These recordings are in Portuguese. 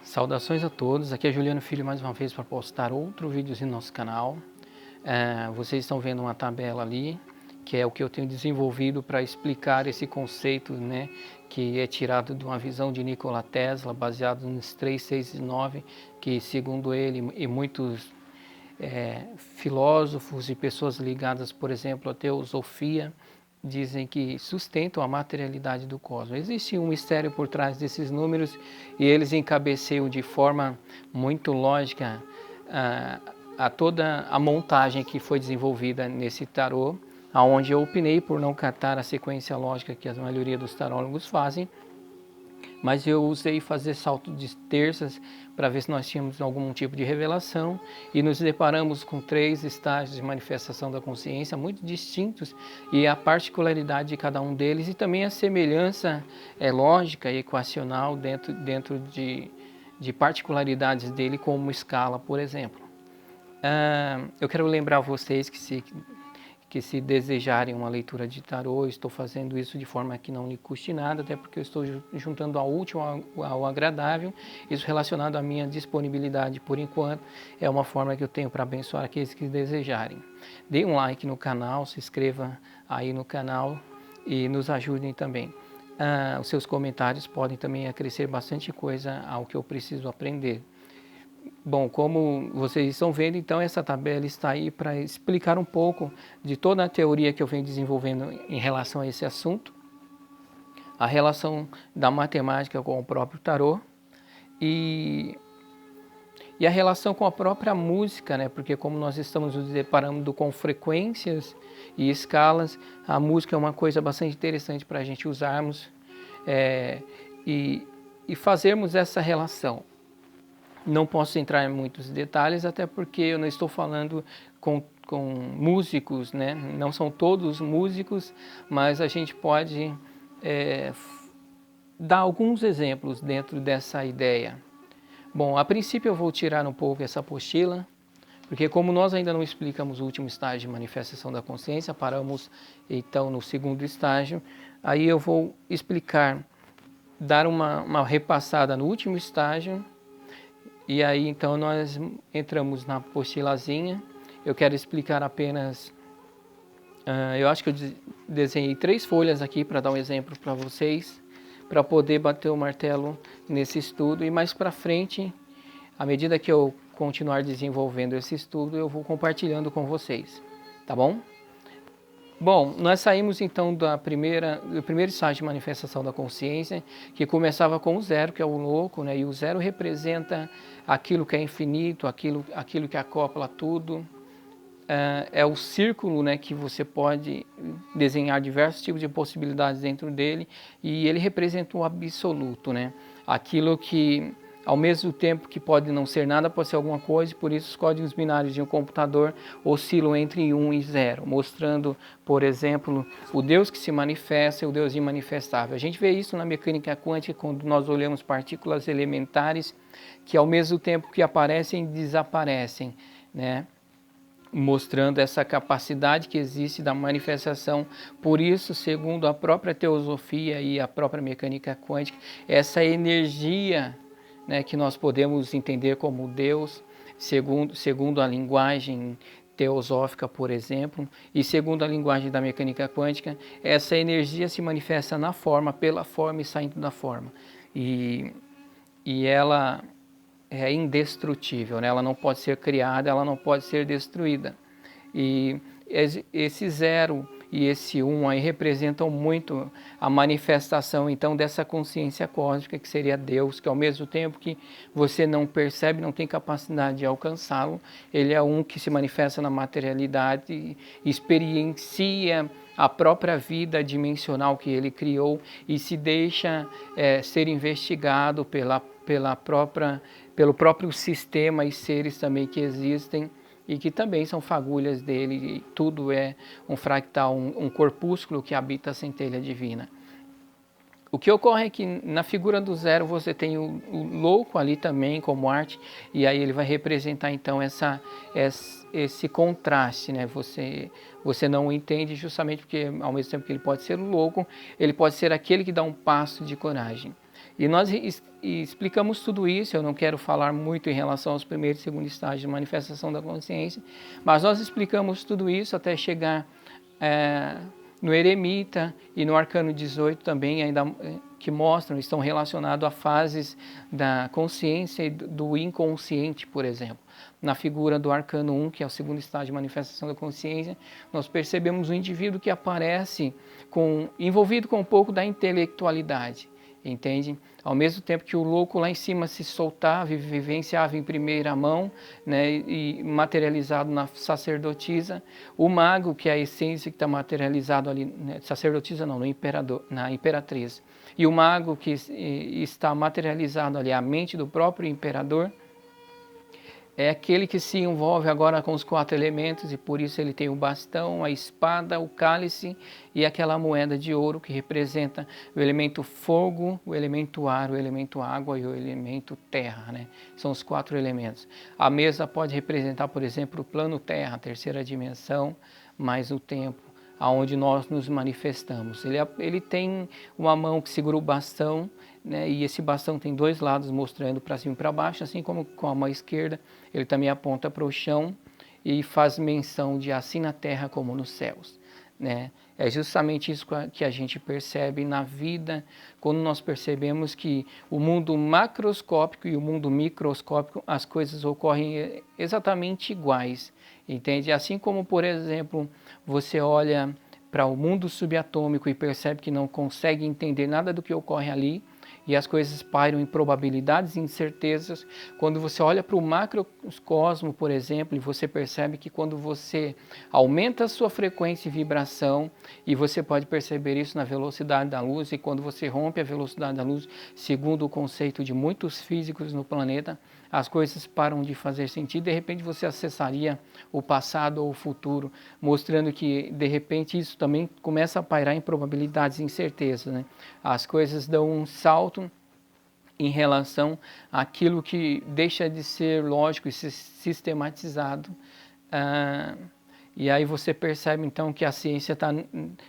Saudações a todos, aqui é Juliano Filho mais uma vez para postar outro vídeo em nosso canal. Vocês estão vendo uma tabela ali, que é o que eu tenho desenvolvido para explicar esse conceito, né, que é tirado de uma visão de Nikola Tesla, baseado nos 3, 6 e 9, que segundo ele e muitos filósofos e pessoas ligadas, por exemplo, à teosofia, dizem que sustentam a materialidade do cosmos. Existe um mistério por trás desses números e eles encabeceiam de forma muito lógica a toda a montagem que foi desenvolvida nesse tarô, aonde eu opinei por não catar a sequência lógica que a maioria dos tarólogos fazem, mas eu usei fazer salto de terças para ver se nós tínhamos algum tipo de revelação e nos deparamos com 3 estágios de manifestação da consciência muito distintos e a particularidade de cada um deles e também a semelhança lógica e equacional dentro de particularidades dele como escala, por exemplo. Eu quero lembrar vocês que se desejarem uma leitura de tarô, estou fazendo isso de forma que não lhe custe nada, até porque eu estou juntando ao útil ao agradável, isso relacionado à minha disponibilidade por enquanto, é uma forma que eu tenho para abençoar aqueles que desejarem. Dê um like no canal, se inscreva aí no canal e nos ajudem também. Os seus comentários podem também acrescer bastante coisa ao que eu preciso aprender. Bom, como vocês estão vendo, então essa tabela está aí para explicar um pouco de toda a teoria que eu venho desenvolvendo em relação a esse assunto, a relação da matemática com o próprio tarô e a relação com a própria música, né? Porque como nós estamos nos deparando com frequências e escalas, a música é uma coisa bastante interessante para a gente usarmos e fazermos essa relação. Não posso entrar em muitos detalhes, até porque eu não estou falando com músicos, né? Não são todos músicos, mas a gente pode dar alguns exemplos dentro dessa ideia. Bom, a princípio eu vou tirar um pouco essa apostila, porque como nós ainda não explicamos o último estágio de manifestação da consciência, paramos então no segundo estágio, aí eu vou explicar, dar uma repassada no último estágio. E aí, então, nós entramos na apostilazinha. Eu quero explicar apenas... eu acho que eu desenhei 3 folhas aqui para dar um exemplo para vocês, para poder bater o martelo nesse estudo. E mais para frente, à medida que eu continuar desenvolvendo esse estudo, eu vou compartilhando com vocês. Tá bom? Bom, nós saímos então do primeiro estágio de manifestação da consciência, que começava com o zero, que é o louco, né? E o zero representa aquilo que é infinito, aquilo que acopla tudo. É o círculo, né, que você pode desenhar diversos tipos de possibilidades dentro dele, e ele representa o absoluto, né? Aquilo que, ao mesmo tempo que pode não ser nada, pode ser alguma coisa, e por isso os códigos binários de um computador oscilam entre 1 e 0, mostrando, por exemplo, o Deus que se manifesta e o Deus imanifestável. A gente vê isso na mecânica quântica quando nós olhamos partículas elementares que ao mesmo tempo que aparecem, desaparecem, né? Mostrando essa capacidade que existe da manifestação. Por isso, segundo a própria teosofia e a própria mecânica quântica, essa energia, né, que nós podemos entender como Deus, segundo a linguagem teosófica, por exemplo, e segundo a linguagem da mecânica quântica, essa energia se manifesta na forma, pela forma e saindo da forma. E ela é indestrutível, né? Ela não pode ser criada, ela não pode ser destruída. E esse 0 e esse 1 aí representam muito a manifestação então dessa consciência cósmica que seria Deus, que ao mesmo tempo que você não percebe, não tem capacidade de alcançá-lo, ele é um que se manifesta na materialidade, experiencia a própria vida dimensional que ele criou e se deixa ser investigado pelo próprio sistema e seres também que existem e que também são fagulhas dele, e tudo é um fractal, um corpúsculo que habita a centelha divina. O que ocorre é que na figura do zero você tem o louco ali também como arte, e aí ele vai representar então esse contraste, né? Você não o entende justamente porque ao mesmo tempo que ele pode ser o louco, ele pode ser aquele que dá um passo de coragem. E nós explicamos tudo isso, eu não quero falar muito em relação aos primeiros e segundo estágios de manifestação da consciência, mas nós explicamos tudo isso até chegar no Eremita e no Arcano 18 também, ainda que mostram, estão relacionados a fases da consciência e do inconsciente, por exemplo. Na figura do Arcano 1, que é o segundo estágio de manifestação da consciência, nós percebemos um indivíduo que aparece envolvido com um pouco da intelectualidade, entende? Ao mesmo tempo que o louco lá em cima se soltava, vivenciava em primeira mão, né, e materializado na sacerdotisa, o mago, que é a essência que está materializado ali, né, sacerdotisa não, no imperador, na imperatriz, e o mago que está materializado ali, a mente do próprio imperador, é aquele que se envolve agora com os 4 elementos e por isso ele tem o bastão, a espada, o cálice e aquela moeda de ouro que representa o elemento fogo, o elemento ar, o elemento água e o elemento terra, né? São os 4 elementos. A mesa pode representar, por exemplo, o plano terra, a terceira dimensão, mais o tempo, aonde nós nos manifestamos. Ele tem uma mão que segura o bastão, né, e esse bastão tem 2 lados mostrando para cima e para baixo, assim como com a mão esquerda, ele também aponta para o chão e faz menção de assim na terra como nos céus, né? É justamente isso que a gente percebe na vida, quando nós percebemos que o mundo macroscópico e o mundo microscópico, as coisas ocorrem exatamente iguais, entende? Assim como, por exemplo, você olha para o mundo subatômico e percebe que não consegue entender nada do que ocorre ali, e as coisas pairam em probabilidades e incertezas. Quando você olha para o macrocosmo, por exemplo, e você percebe que quando você aumenta a sua frequência e vibração, e você pode perceber isso na velocidade da luz, e quando você rompe a velocidade da luz, segundo o conceito de muitos físicos no planeta, as coisas param de fazer sentido, de repente você acessaria o passado ou o futuro, mostrando que de repente isso também começa a pairar em probabilidades e incertezas, né? As coisas dão um salto em relação àquilo que deixa de ser lógico e sistematizado. E aí você percebe então que a ciência está,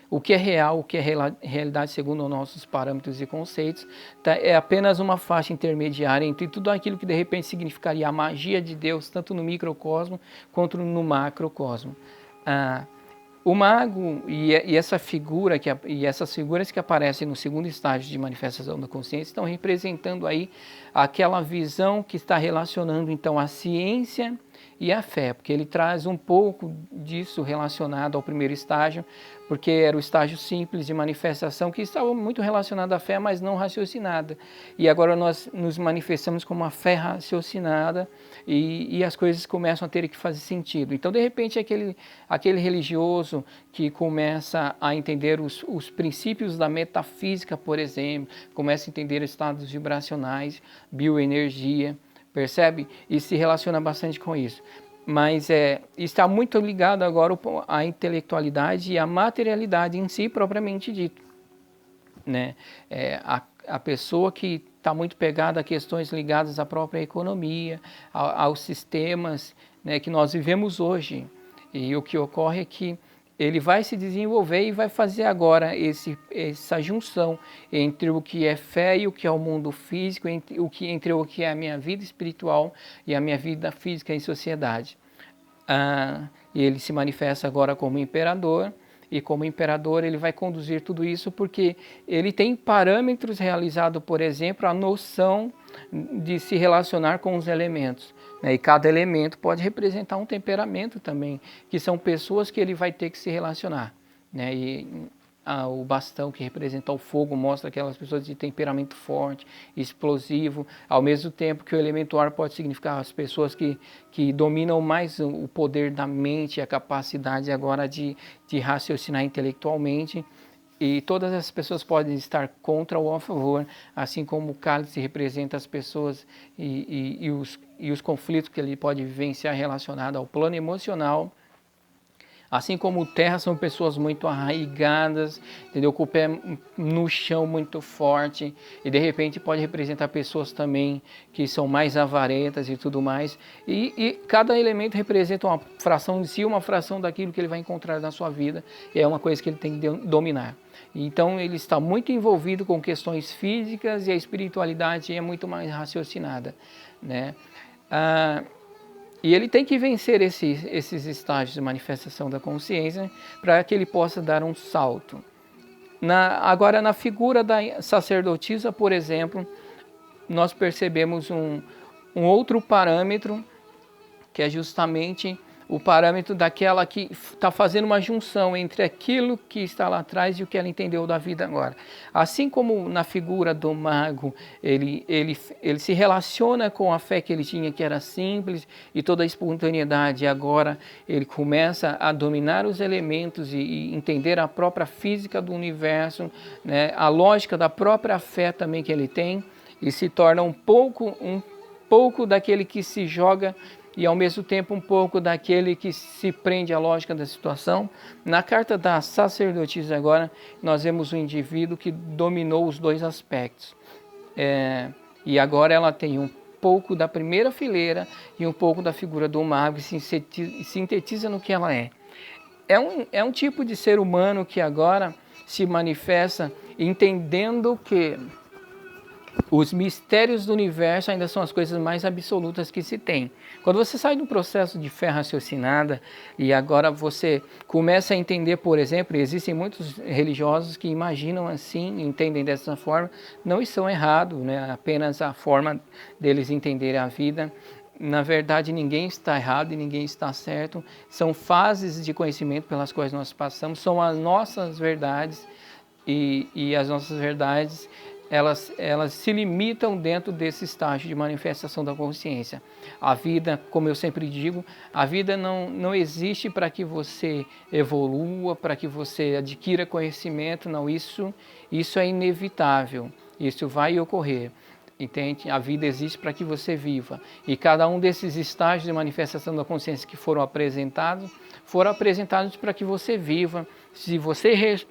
o que é real, o que é realidade segundo os nossos parâmetros e conceitos, é apenas uma faixa intermediária entre tudo aquilo que de repente significaria a magia de Deus, tanto no microcosmo quanto no macrocosmo. O mago e essa figura e essas figuras que aparecem no segundo estágio de manifestação da consciência estão representando aí aquela visão que está relacionando então a ciência e a fé, porque ele traz um pouco disso relacionado ao primeiro estágio, porque era o estágio simples de manifestação que estava muito relacionado à fé, mas não raciocinada. E agora nós nos manifestamos com uma fé raciocinada e as coisas começam a ter que fazer sentido. Então, de repente, aquele religioso que começa a entender os princípios da metafísica, por exemplo, começa a entender estados vibracionais, bioenergia, percebe? E se relaciona bastante com isso. Mas está muito ligado agora à intelectualidade e à materialidade em si, propriamente dito, né? A pessoa que está muito pegada a questões ligadas à própria economia, aos sistemas, né, que nós vivemos hoje. E o que ocorre é que ele vai se desenvolver e vai fazer agora essa junção entre o que é fé e o que é o mundo físico, entre o que é a minha vida espiritual e a minha vida física em sociedade. E ele se manifesta agora como imperador, e como imperador ele vai conduzir tudo isso porque ele tem parâmetros realizados, por exemplo, a noção de se relacionar com os elementos. E cada elemento pode representar um temperamento também, que são pessoas que ele vai ter que se relacionar. O bastão, que representa o fogo, mostra aquelas pessoas de temperamento forte, explosivo, ao mesmo tempo que o elemento ar pode significar as pessoas que dominam mais o poder da mente, a capacidade agora de raciocinar intelectualmente. E todas as pessoas podem estar contra ou a favor, assim como o cálice representa as pessoas e os conflitos que ele pode vivenciar relacionados ao plano emocional. Assim como terra são pessoas muito arraigadas, entendeu? Com o pé no chão muito forte, e de repente pode representar pessoas também que são mais avarentas e tudo mais. E cada elemento representa uma fração de si, uma fração daquilo que ele vai encontrar na sua vida, e é uma coisa que ele tem que dominar. Então ele está muito envolvido com questões físicas e a espiritualidade é muito mais raciocinada, né? E ele tem que vencer esses estágios de manifestação da consciência para que ele possa dar um salto. Agora, na figura da sacerdotisa, por exemplo, nós percebemos um outro parâmetro, que é justamente o parâmetro daquela que está fazendo uma junção entre aquilo que está lá atrás e o que ela entendeu da vida agora. Assim como na figura do mago, ele se relaciona com a fé que ele tinha, que era simples, e toda a espontaneidade, e agora ele começa a dominar os elementos e entender a própria física do universo, né, a lógica da própria fé também que ele tem, e se torna um pouco daquele que se joga e ao mesmo tempo um pouco daquele que se prende à lógica da situação. Na carta da sacerdotisa agora, nós vemos um indivíduo que dominou os dois aspectos. E agora ela tem um pouco da primeira fileira e um pouco da figura do mago e sintetiza no que ela é. É um tipo de ser humano que agora se manifesta entendendo que os mistérios do universo ainda são as coisas mais absolutas que se tem. Quando você sai do processo de fé raciocinada e agora você começa a entender, por exemplo, existem muitos religiosos que imaginam assim, entendem dessa forma, não estão errados, né? Apenas a forma deles entenderem a vida. Na verdade, ninguém está errado e ninguém está certo. São fases de conhecimento pelas quais nós passamos, são as nossas verdades e as nossas verdades elas se limitam dentro desse estágio de manifestação da consciência. A vida, como eu sempre digo, a vida não existe para que você evolua, para que você adquira conhecimento, não, isso é inevitável, isso vai ocorrer. Entende? A vida existe para que você viva. E cada um desses estágios de manifestação da consciência que foram apresentados para que você viva. Se você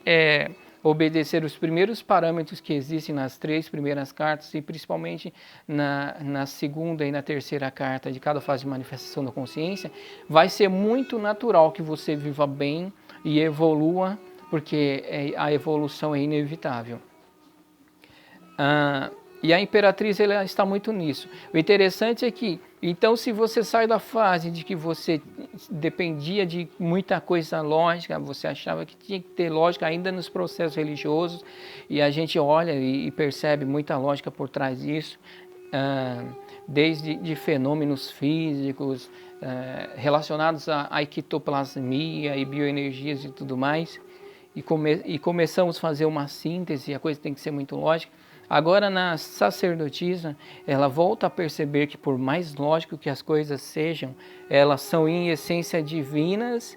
obedecer os primeiros parâmetros que existem nas 3 primeiras cartas e principalmente na segunda e na terceira carta de cada fase de manifestação da consciência, vai ser muito natural que você viva bem e evolua, porque a evolução é inevitável. E a Imperatriz ela está muito nisso. O interessante é que, então, se você sai da fase de que você dependia de muita coisa lógica, você achava que tinha que ter lógica ainda nos processos religiosos, e a gente olha e percebe muita lógica por trás disso, desde de fenômenos físicos relacionados à ectoplasmia e bioenergias e tudo mais, e começamos a fazer uma síntese, a coisa tem que ser muito lógica. Agora, na sacerdotisa, ela volta a perceber que, por mais lógico que as coisas sejam, elas são, em essência, divinas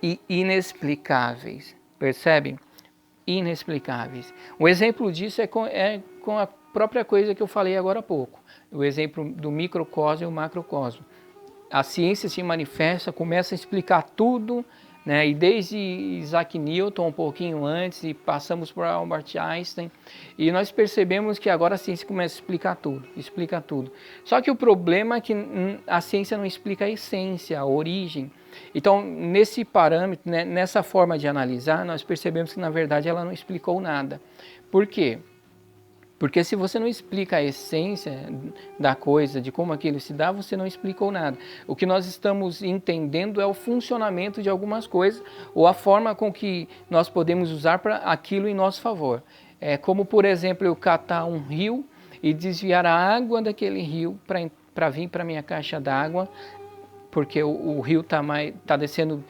e inexplicáveis. Percebe? Inexplicáveis. O exemplo disso é com a própria coisa que eu falei agora há pouco. O exemplo do microcosmo e o macrocosmo. A ciência se manifesta, começa a explicar tudo, né? E desde Isaac Newton, um pouquinho antes, e passamos por Albert Einstein, e nós percebemos que agora a ciência começa a explica tudo. Só que o problema é que a ciência não explica a essência, a origem. Então, nesse parâmetro, né, nessa forma de analisar, nós percebemos que, na verdade, ela não explicou nada. Por quê? Porque se você não explica a essência da coisa, de como aquilo se dá, você não explicou nada. O que nós estamos entendendo é o funcionamento de algumas coisas ou a forma com que nós podemos usar para aquilo em nosso favor. É como, por exemplo, eu catar um rio e desviar a água daquele rio para vir para a minha caixa d'água, porque o rio está descendo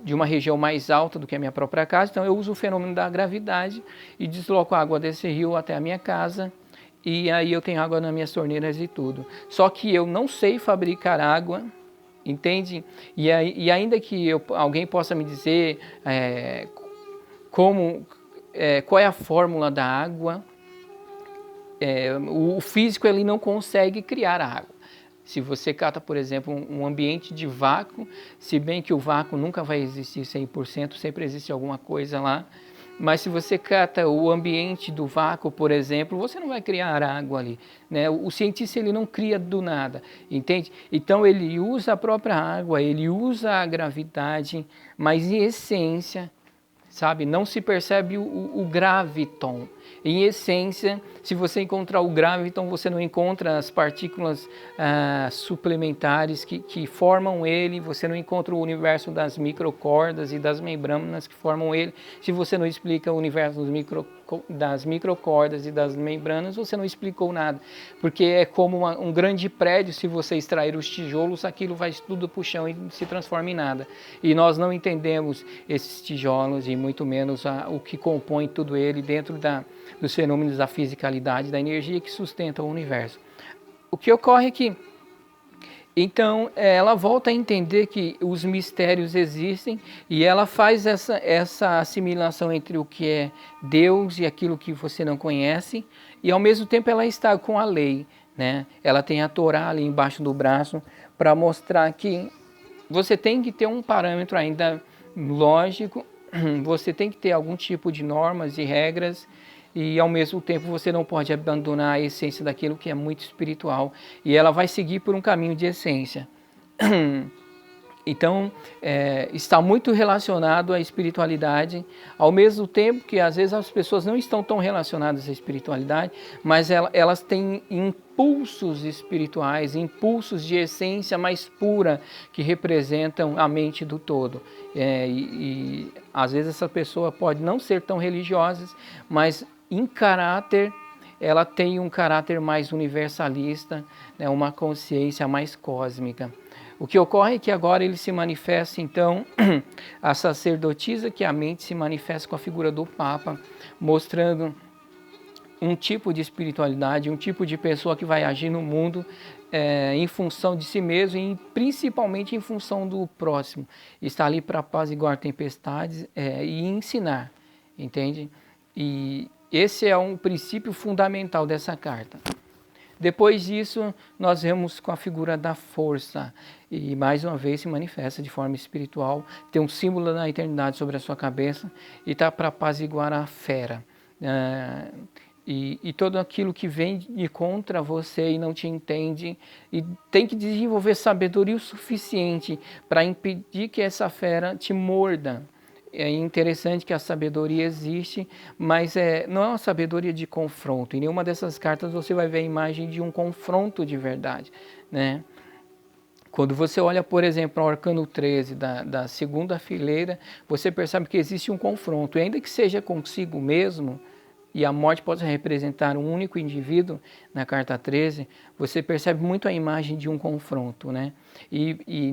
de uma região mais alta do que a minha própria casa, então eu uso o fenômeno da gravidade e desloco a água desse rio até a minha casa, e aí eu tenho água nas minhas torneiras e tudo. Só que eu não sei fabricar água, entende? E ainda que alguém possa me dizer qual é a fórmula da água, o físico ele não consegue criar a água. Se você cata, por exemplo, um ambiente de vácuo, se bem que o vácuo nunca vai existir 100%, sempre existe alguma coisa lá, mas se você cata o ambiente do vácuo, por exemplo, você não vai criar água ali, né? O cientista ele não cria do nada, entende? Então ele usa a própria água, ele usa a gravidade, mas em essência, sabe, não se percebe o graviton. Em essência, se você encontrar o graviton, você não encontra as partículas suplementares que formam ele, você não encontra o universo das microcordas e das membranas que formam ele. Se você não explica o universo das microcordas e das membranas, você não explicou nada, porque é como um grande prédio, se você extrair os tijolos, aquilo vai tudo para o chão e se transforma em nada. E nós não entendemos esses tijolos e muito menos o que compõe tudo ele dentro dos fenômenos da fisicalidade, da energia que sustenta o universo. O que ocorre é que, então, ela volta a entender que os mistérios existem e ela faz essa assimilação entre o que é Deus e aquilo que você não conhece, e ao mesmo tempo ela está com a lei, né? Ela tem a Torá ali embaixo do braço para mostrar que você tem que ter um parâmetro ainda lógico, você tem que ter algum tipo de normas e regras, e ao mesmo tempo você não pode abandonar a essência daquilo que é muito espiritual, e ela vai seguir por um caminho de essência. Então, está muito relacionado à espiritualidade, ao mesmo tempo que às vezes as pessoas não estão tão relacionadas à espiritualidade, mas elas têm impulsos espirituais, impulsos de essência mais pura, que representam a mente do todo. E às vezes essa pessoa pode não ser tão religiosa, mas em caráter, ela tem um caráter mais universalista, né, uma consciência mais cósmica. O que ocorre é que agora ele se manifesta, então, a sacerdotisa, que a mente se manifesta com a figura do Papa, mostrando um tipo de espiritualidade, um tipo de pessoa que vai agir no mundo em função de si mesmo e principalmente em função do próximo. Está ali para apaziguar tempestades e ensinar, entende? E esse é um princípio fundamental dessa carta. Depois disso, nós vemos com a figura da força, e mais uma vez se manifesta de forma espiritual, tem um símbolo da eternidade sobre a sua cabeça, e está para apaziguar a fera. E todo aquilo que vem de contra você e não te entende, e tem que desenvolver sabedoria o suficiente para impedir que essa fera te morda. É interessante que a sabedoria existe, mas não é uma sabedoria de confronto. Em nenhuma dessas cartas você vai ver a imagem de um confronto de verdade, né? Quando você olha, por exemplo, o arcano 13 da segunda fileira, você percebe que existe um confronto, e ainda que seja consigo mesmo, e a morte pode representar um único indivíduo na carta 13, você percebe muito a imagem de um confronto, né? E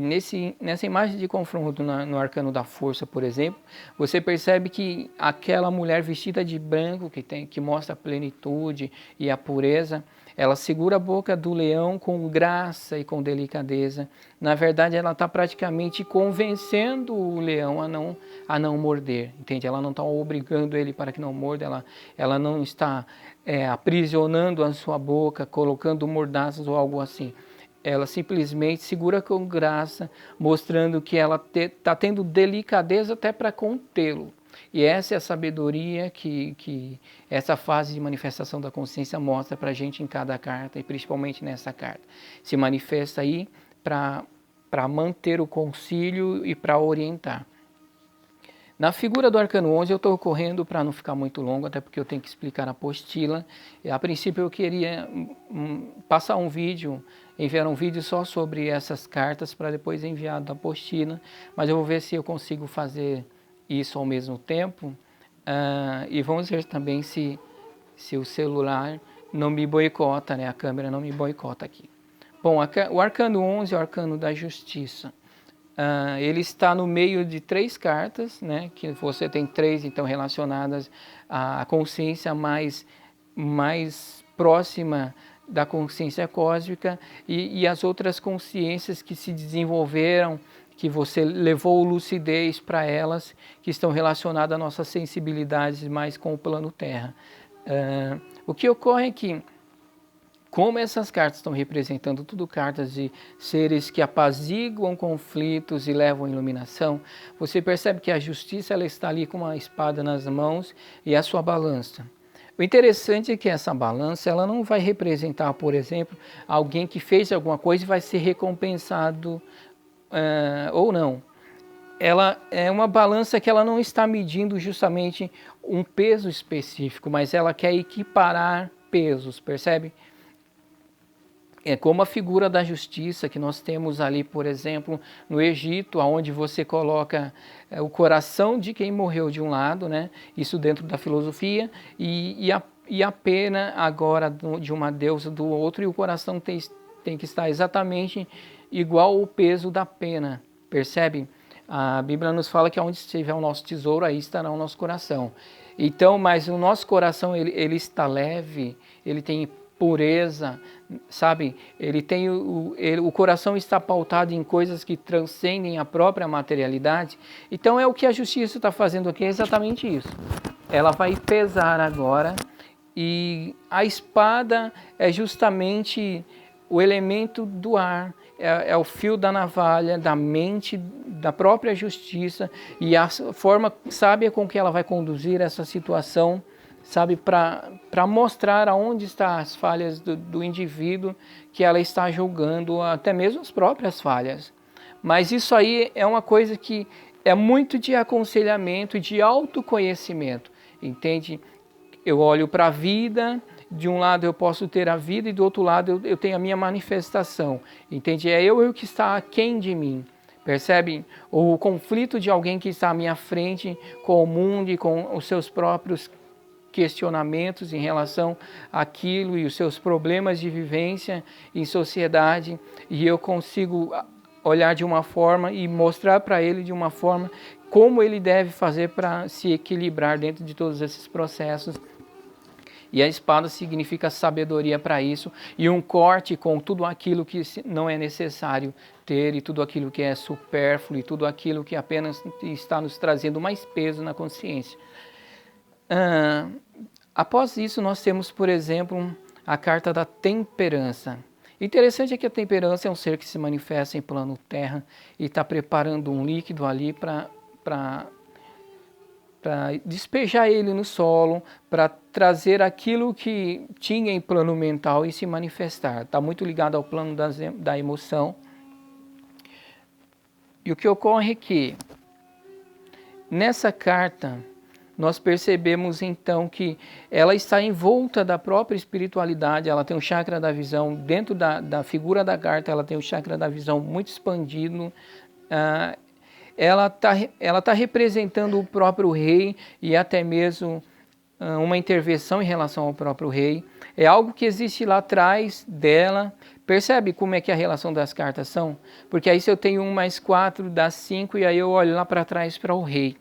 nessa imagem de confronto no arcano da força, por exemplo, você percebe que aquela mulher vestida de branco, que mostra a plenitude e a pureza, ela segura a boca do leão com graça e com delicadeza. Na verdade, ela está praticamente convencendo o leão a não morder, entende? Ela não está obrigando ele para que não morda, ela não está aprisionando a sua boca, colocando mordaças ou algo assim. Ela simplesmente segura com graça, mostrando que ela está tendo delicadeza até para contê-lo. E essa é a sabedoria que essa fase de manifestação da consciência mostra para a gente em cada carta, e principalmente nessa carta. Se manifesta aí para manter o concílio e para orientar. Na figura do arcano 11, eu estou correndo para não ficar muito longo, até porque eu tenho que explicar a apostila. A princípio eu queria passar um vídeo, enviar um vídeo só sobre essas cartas para depois enviar da apostila, mas eu vou ver se eu consigo fazer isso ao mesmo tempo, e vamos ver também se o celular não me boicota, né? A câmera não me boicota aqui. Bom, o arcano 11 é o arcano da justiça. Ele está no meio de 3 cartas, né? Que você tem 3 então relacionadas à consciência mais próxima da consciência cósmica, e as outras consciências que se desenvolveram, que você levou lucidez para elas, que estão relacionadas à nossa sensibilidade mais com o plano Terra. O que ocorre é que, como essas cartas estão representando tudo cartas de seres que apaziguam conflitos e levam iluminação, você percebe que a justiça ela está ali com uma espada nas mãos e a sua balança. O interessante é que essa balança ela não vai representar, por exemplo, alguém que fez alguma coisa e vai ser recompensado ou não. Ela é uma balança que ela não está medindo justamente um peso específico, mas ela quer equiparar pesos, percebe? É como a figura da justiça que nós temos ali, por exemplo, no Egito, onde você coloca o coração de quem morreu de um lado, né? Isso dentro da filosofia, e a pena agora de uma deusa do outro, e o coração tem que estar exatamente igual ao peso da pena, percebe? A Bíblia nos fala que onde estiver o nosso tesouro, aí estará o nosso coração. Então, mas o nosso coração, ele está leve, ele tem pureza, sabe? Ele tem o coração está pautado em coisas que transcendem a própria materialidade. Então é o que a justiça está fazendo aqui, é exatamente isso. Ela vai pesar agora e a espada é justamente o elemento do ar, é o fio da navalha, da mente, da própria justiça e a forma sábia com que ela vai conduzir essa situação, sabe, para mostrar aonde estão as falhas do indivíduo que ela está julgando, até mesmo as próprias falhas. Mas isso aí é uma coisa que é muito de aconselhamento e de autoconhecimento, entende? Eu olho para a vida, de um lado eu posso ter a vida e do outro lado eu tenho a minha manifestação, entende? É eu que está aquém de mim, percebe? O conflito de alguém que está à minha frente com o mundo e com os seus próprios questionamentos em relação àquilo e os seus problemas de vivência em sociedade, e eu consigo olhar de uma forma e mostrar para ele de uma forma como ele deve fazer para se equilibrar dentro de todos esses processos. E a espada significa sabedoria para isso, e um corte com tudo aquilo que não é necessário ter, e tudo aquilo que é supérfluo, e tudo aquilo que apenas está nos trazendo mais peso na consciência. Após isso, nós temos, por exemplo, a carta da temperança. Interessante é que a temperança é um ser que se manifesta em plano terra e está preparando um líquido ali para despejar ele no solo, para trazer aquilo que tinha em plano mental e se manifestar. Está muito ligado ao plano da emoção. E o que ocorre é que, nessa carta, nós percebemos então que ela está envolta da própria espiritualidade, ela tem um chakra da visão, dentro da figura da carta ela tem um chakra da visão muito expandido, ela tá representando o próprio rei e até mesmo uma intervenção em relação ao próprio rei, é algo que existe lá atrás dela. Percebe como é que a relação das cartas são? Porque aí se eu tenho 1 mais 4 dá 5 e aí eu olho lá para trás para o rei.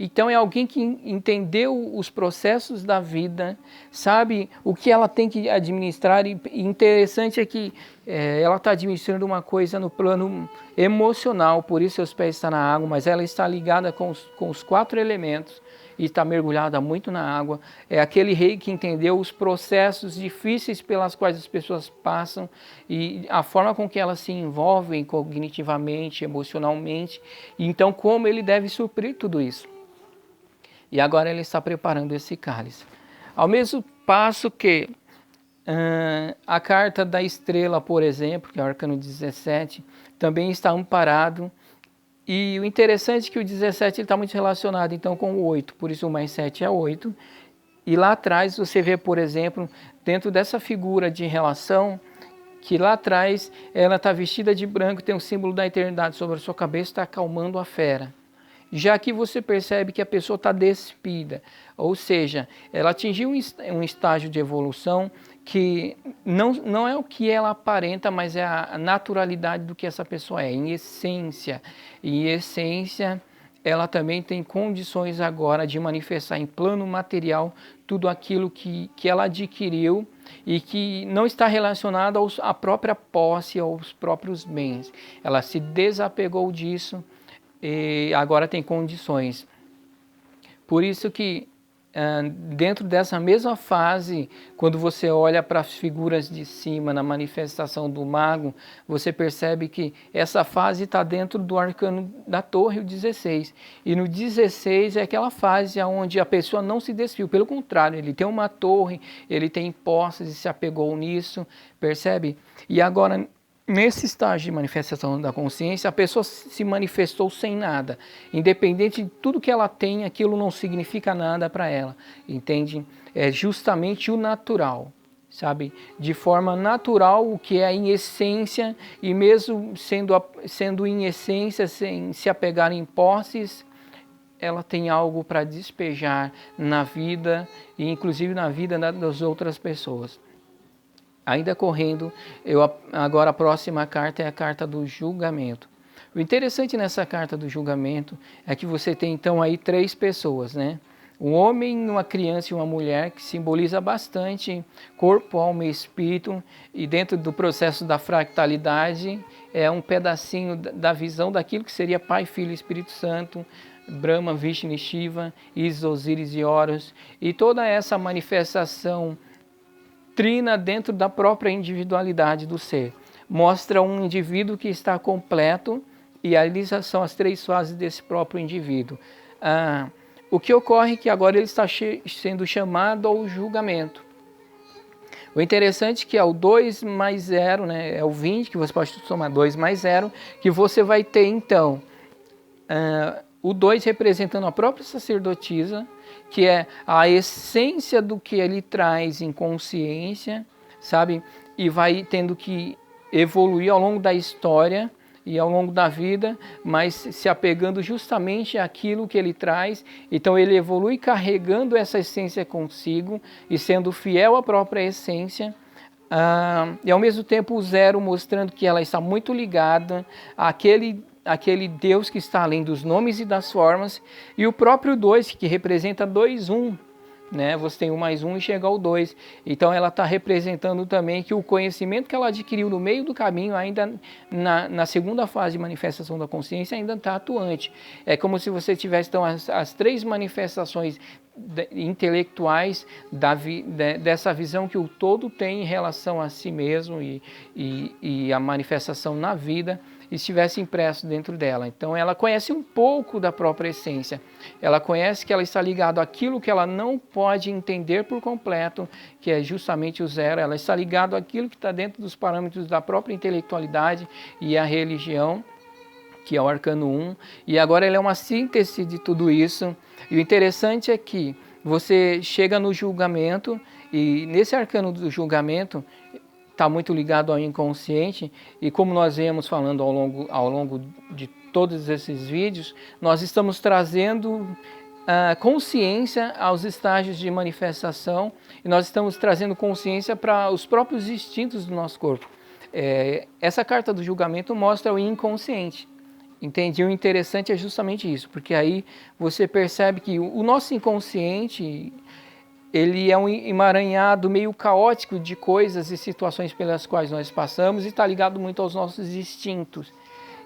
Então é alguém que entendeu os processos da vida, sabe o que ela tem que administrar, e interessante é que ela está administrando uma coisa no plano emocional, por isso seus pés estão na água, mas ela está ligada com os 4 elementos e está mergulhada muito na água. É aquele rei que entendeu os processos difíceis pelas quais as pessoas passam e a forma com que elas se envolvem cognitivamente, emocionalmente, e então como ele deve suprir tudo isso. E agora ele está preparando esse cálice. Ao mesmo passo que a carta da estrela, por exemplo, que é o arcano 17, também está amparado. E o interessante é que o 17 está muito relacionado então com o 8, por isso o mais 7 é 8. E lá atrás você vê, por exemplo, dentro dessa figura de relação, que lá atrás ela está vestida de branco, tem o símbolo da eternidade sobre a sua cabeça, está acalmando a fera. Já aqui você percebe que a pessoa está despida, ou seja, ela atingiu um estágio de evolução que não é o que ela aparenta, mas é a naturalidade do que essa pessoa é, em essência. E em essência, ela também tem condições agora de manifestar em plano material tudo aquilo que ela adquiriu e que não está relacionado à própria posse, aos próprios bens. Ela se desapegou disso e agora tem condições. Por isso que dentro dessa mesma fase, quando você olha para as figuras de cima na manifestação do mago, você percebe que essa fase está dentro do arcano da torre, o 16. E no 16 é aquela fase onde a pessoa não se desviou, pelo contrário, ele tem uma torre, ele tem posses e se apegou nisso, percebe? E agora, nesse estágio de manifestação da consciência, a pessoa se manifestou sem nada. Independente de tudo que ela tem, aquilo não significa nada para ela, entende? É justamente o natural, sabe? De forma natural, o que é em essência, e mesmo sendo em essência, sem se apegar em posses, ela tem algo para despejar na vida, e inclusive na vida das outras pessoas. Ainda correndo, agora a próxima carta é a carta do julgamento. O interessante nessa carta do julgamento é que você tem então aí 3 pessoas, né? Um homem, uma criança e uma mulher, que simboliza bastante corpo, alma e espírito, e dentro do processo da fractalidade é um pedacinho da visão daquilo que seria Pai, Filho e Espírito Santo, Brahma, Vishnu e Shiva, Isis, Osíris e Horus, e toda essa manifestação trina dentro da própria individualidade do ser. Mostra um indivíduo que está completo, e ali são as 3 fases desse próprio indivíduo. O que ocorre é que agora ele está sendo chamado ao julgamento. O interessante é que é o 2 mais 0, né, é o 20, que você pode somar 2 mais 0, que você vai ter então o 2 representando a própria sacerdotisa, que é a essência do que ele traz em consciência, sabe? E vai tendo que evoluir ao longo da história e ao longo da vida, mas se apegando justamente àquilo que ele traz. Então ele evolui carregando essa essência consigo e sendo fiel à própria essência. E ao mesmo tempo o 0 mostrando que ela está muito ligada àquele Deus que está além dos nomes e das formas, e o próprio 2, que representa 2, 1, né? Você tem 1 mais 1 e chega ao 2. Então ela está representando também que o conhecimento que ela adquiriu no meio do caminho, ainda na segunda fase de manifestação da consciência, ainda está atuante. É como se você tivesse então as 3 manifestações intelectuais dessa visão que o todo tem em relação a si mesmo e a manifestação na vida, estivesse impresso dentro dela. Então ela conhece um pouco da própria essência. Ela conhece que ela está ligada àquilo que ela não pode entender por completo, que é justamente o 0. Ela está ligada àquilo que está dentro dos parâmetros da própria intelectualidade e a religião, que é o arcano 1. E agora ela é uma síntese de tudo isso. E o interessante é que você chega no julgamento, e nesse arcano do julgamento está muito ligado ao inconsciente, e como nós viemos falando ao longo de todos esses vídeos, nós estamos trazendo consciência aos estágios de manifestação, e nós estamos trazendo consciência para os próprios instintos do nosso corpo. Essa carta do julgamento mostra o inconsciente. Entende? E o interessante é justamente isso, porque aí você percebe que o nosso inconsciente, ele é um emaranhado meio caótico de coisas e situações pelas quais nós passamos, e está ligado muito aos nossos instintos.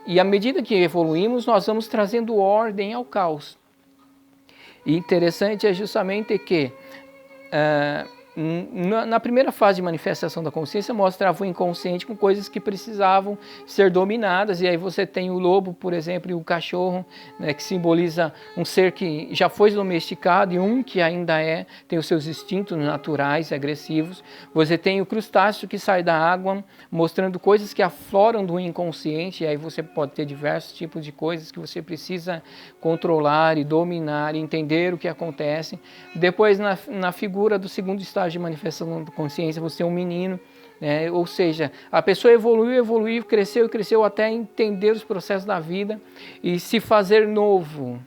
E à medida que evoluímos, nós vamos trazendo ordem ao caos. E interessante é justamente que na primeira fase de manifestação da consciência, mostrava o inconsciente com coisas que precisavam ser dominadas, e aí você tem o lobo, por exemplo, e o cachorro, né, que simboliza um ser que já foi domesticado e um que ainda tem os seus instintos naturais, agressivos. Você tem o crustáceo que sai da água, mostrando coisas que afloram do inconsciente, e aí você pode ter diversos tipos de coisas que você precisa controlar e dominar e entender o que acontece. Depois, na figura do segundo estágio de manifestação da consciência, você é um menino, né? Ou seja, a pessoa evoluiu, cresceu até entender os processos da vida e se fazer novo.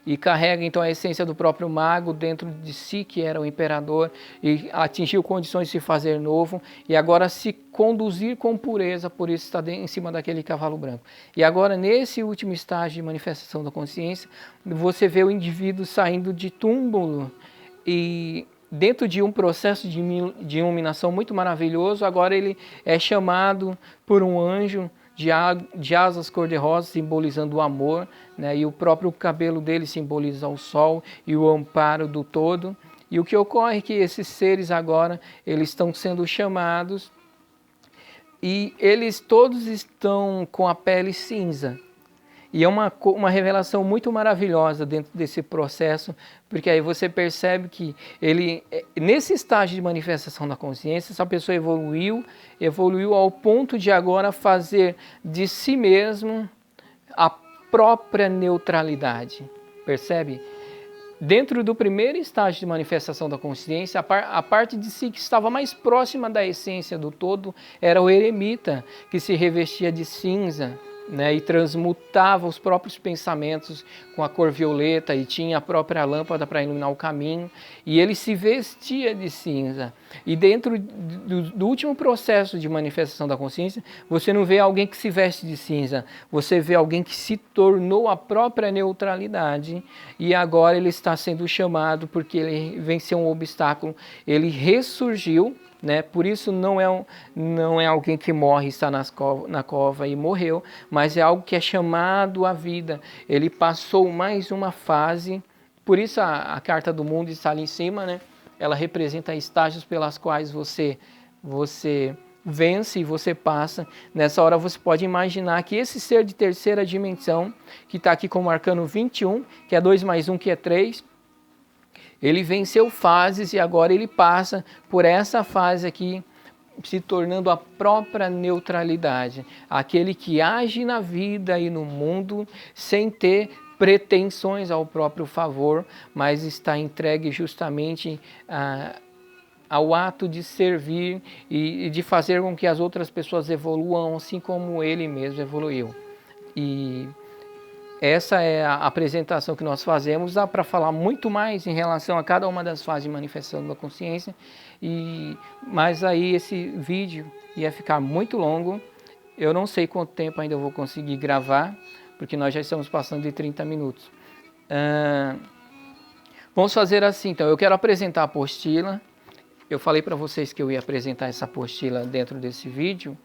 E carrega então a essência do próprio mago dentro de si, que era o imperador, e atingiu condições de se fazer novo, e agora se conduzir com pureza, por isso está em cima daquele cavalo branco. E agora, nesse último estágio de manifestação da consciência, você vê o indivíduo saindo de túmulo e dentro de um processo de iluminação muito maravilhoso. Agora ele é chamado por um anjo, de asas cor-de-rosa simbolizando o amor, né? E o próprio cabelo dele simboliza o sol e o amparo do todo. E o que ocorre é que esses seres agora, eles estão sendo chamados e eles todos estão com a pele cinza. E é uma revelação muito maravilhosa dentro desse processo, porque aí você percebe que nesse estágio de manifestação da consciência, essa pessoa evoluiu ao ponto de agora fazer de si mesmo a própria neutralidade, percebe? Dentro do primeiro estágio de manifestação da consciência, a parte de si que estava mais próxima da essência do todo era o eremita, que se revestia de cinza, né, e transmutava os próprios pensamentos com a cor violeta e tinha a própria lâmpada para iluminar o caminho, e ele se vestia de cinza. E dentro do último processo de manifestação da consciência, você não vê alguém que se veste de cinza, você vê alguém que se tornou a própria neutralidade, e agora ele está sendo chamado porque ele venceu um obstáculo, ele ressurgiu, né? Por isso não é alguém que morre, está na cova e morreu, mas é algo que é chamado à vida. Ele passou mais uma fase, por isso a carta do mundo está ali em cima, né? Ela representa estágios pelas quais você vence e você passa. Nessa hora você pode imaginar que esse ser de terceira dimensão, que está aqui como arcano 21, que é 2 mais 1, que é 3, ele venceu fases e agora ele passa por essa fase aqui, se tornando a própria neutralidade. Aquele que age na vida e no mundo sem ter pretensões ao próprio favor, mas está entregue justamente ao ato de servir e de fazer com que as outras pessoas evoluam, assim como ele mesmo evoluiu. E essa é a apresentação que nós fazemos. Dá para falar muito mais em relação a cada uma das fases de manifestação da consciência, mas aí esse vídeo ia ficar muito longo. Eu não sei quanto tempo ainda eu vou conseguir gravar, porque nós já estamos passando de 30 minutos. Vamos fazer assim, então. Eu quero apresentar a apostila. Eu falei para vocês que eu ia apresentar essa apostila dentro desse vídeo,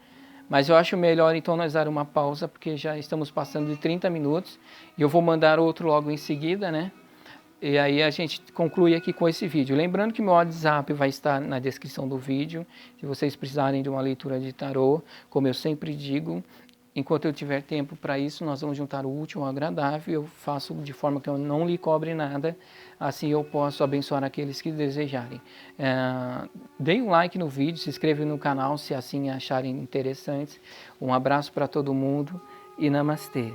mas eu acho melhor então nós dar uma pausa, porque já estamos passando de 30 minutos e eu vou mandar outro logo em seguida, né? E aí a gente conclui aqui com esse vídeo. Lembrando que meu WhatsApp vai estar na descrição do vídeo, se vocês precisarem de uma leitura de tarô, como eu sempre digo, enquanto eu tiver tempo para isso, nós vamos juntar o útil ao agradável. Eu faço de forma que eu não lhe cobre nada, assim eu posso abençoar aqueles que desejarem. Deem um like no vídeo, se inscrevam no canal se assim acharem interessantes. Um abraço para todo mundo e namastê.